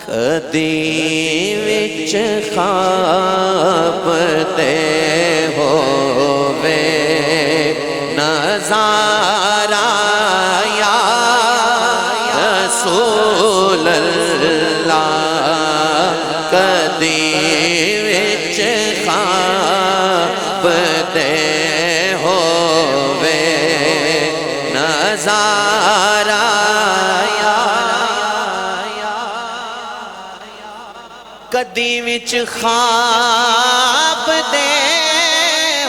کدی وچ خواب دے ہووے نظارہ یا رسول اللہ، کدی وچ خواب دے ہووے نظارہ کدی وچ خواب دے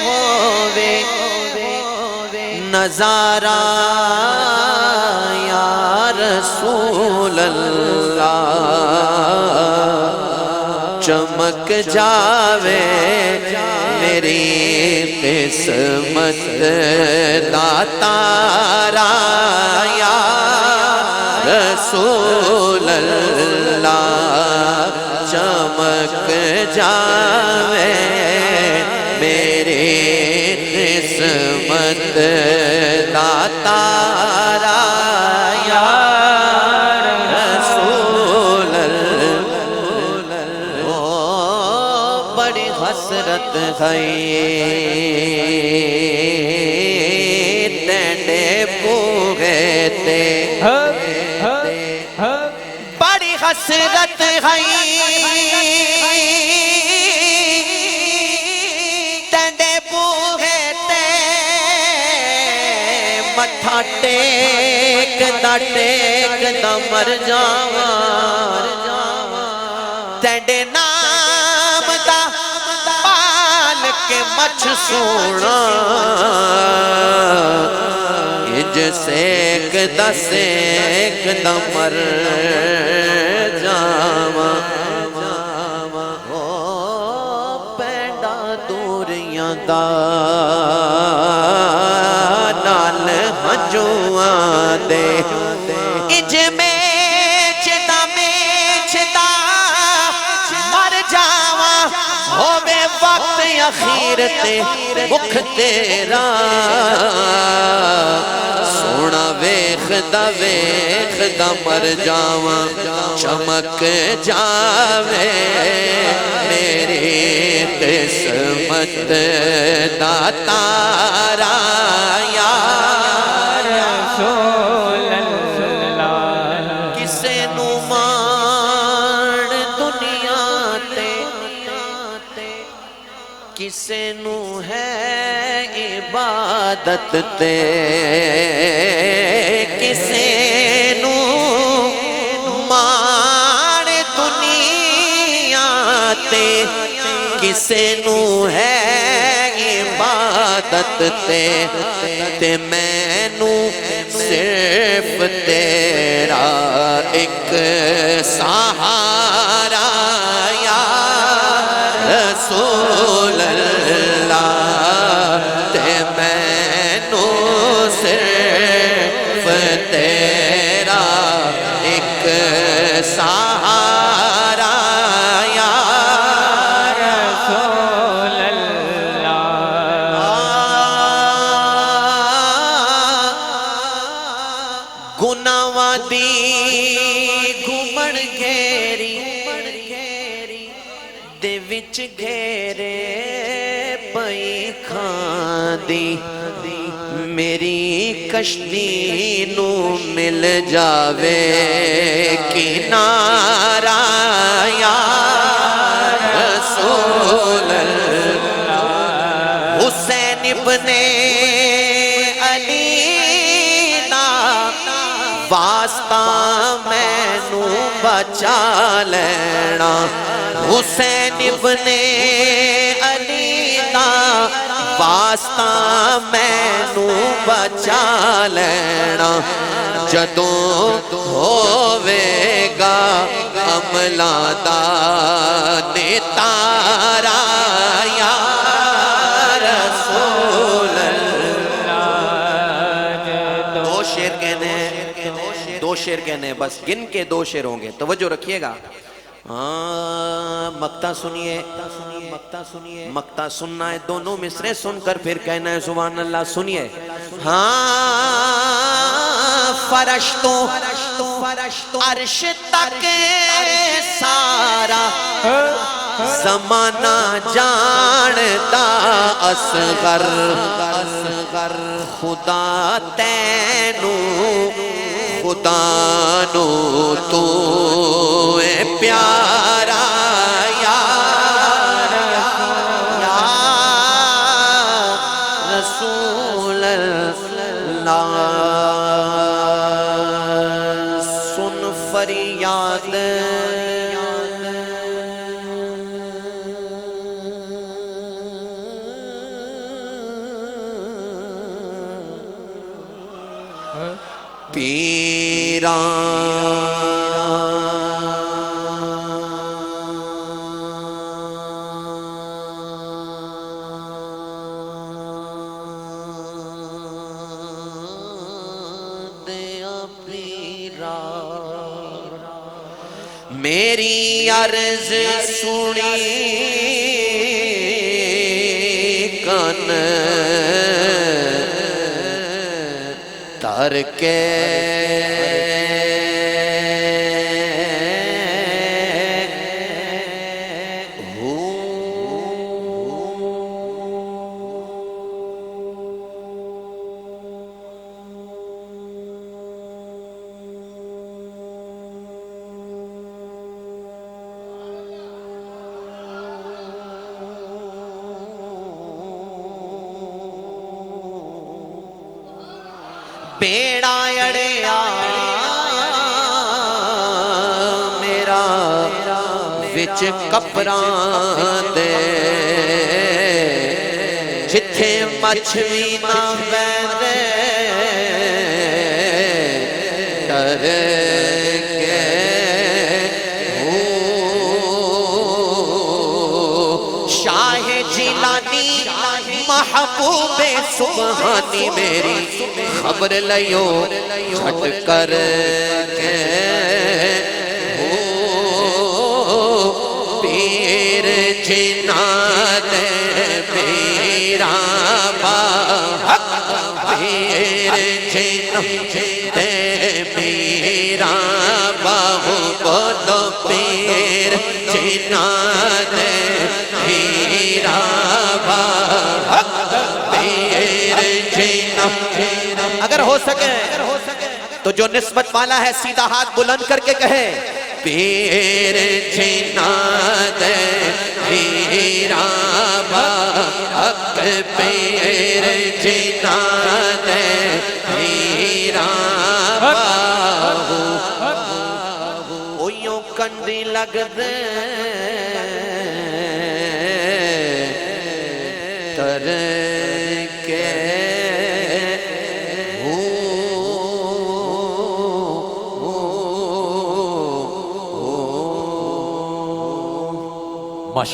ہووے نظارہ یا رسول اللہ، چمک جاوے میری قسمت دا تارا یا رسول اللہ، چمک جاوے میری قسمت دا تارا یا رسول اللہ۔ بڑی حسرت ہے تینڈے بوہے تے، بڑی حسرت ہے تینڈے بوہے تے، متھا ٹیک دا مر جاواں، تینڈے نام دا پال کے مچھ سونا، سیک دا مر جاواں، پینڈا دوریاں دا نال ہنجواں دے، اج میچدا مر جاواں، ہووے وقت اخیر تے مکھ تیرا، سونا ویکھدا مر جاواں، چمک جاوے میری قسمت دا تارا یا رسول اللہ۔ کسے نو مان دنیا تے، کسے نو ہے عبادت تے، کسے نو مان دنیا تے، کسے نو ہے عبادت تے مینو صرف تیرا ایک سہارا یا رسول اللہ، تے مینو صرف تیرا ایک سہارا یا رسول اللہ۔ گناواں دی گھمڑ گھیری دے وچ گھیرے پئی کھاندی، میری کشتی نو مل جاوے کنارا یا رسول اللہ۔ حسین ابن علی دا واسطہ مینو بچا لینا، حسین ابن علی دا واسطہ مینو بچا لینا، جدوں ہووے گا عملاں دا نتارا یا رسول اللہ، شعر کہنے ہیں، دو شعر کہنے ہیں بس، گن کے دو شعر ہوں گے، توجہ رکھیے گا۔ مقطع سنیے، مقطع سننا ہے، دونوں مصرے سن کر پھر کہنا ہے سبحان اللہ۔ سنیے، فرشتوں عرش تک سارا زمانہ جانتا اصغر، خدا تینو خدا نو تو اے پیارا یا رسول اللہ، سن فریاد میری عرض سنی کن تر کے بیڑا اڑیا میرا وچ کپراں دے، جتھے مچھلی نہ ویندے ڈر کے، شاہ جیلانی محبوب سبحانی میری خبر لیو چھٹ کر کے، پیر جنا دے میرا باحق، پیر جنا دے میرا باہو بولو، پیر جنا دے میرا باحق، پیر جنا۔ اگر ہو سکے تو جو نسبت والا ہے سیدھا ہاتھ بلند کر کے کہے، پیر جنا دے میرا باحق، پیر جنا دے میرا باہو، اویوں کندی لگ دے تر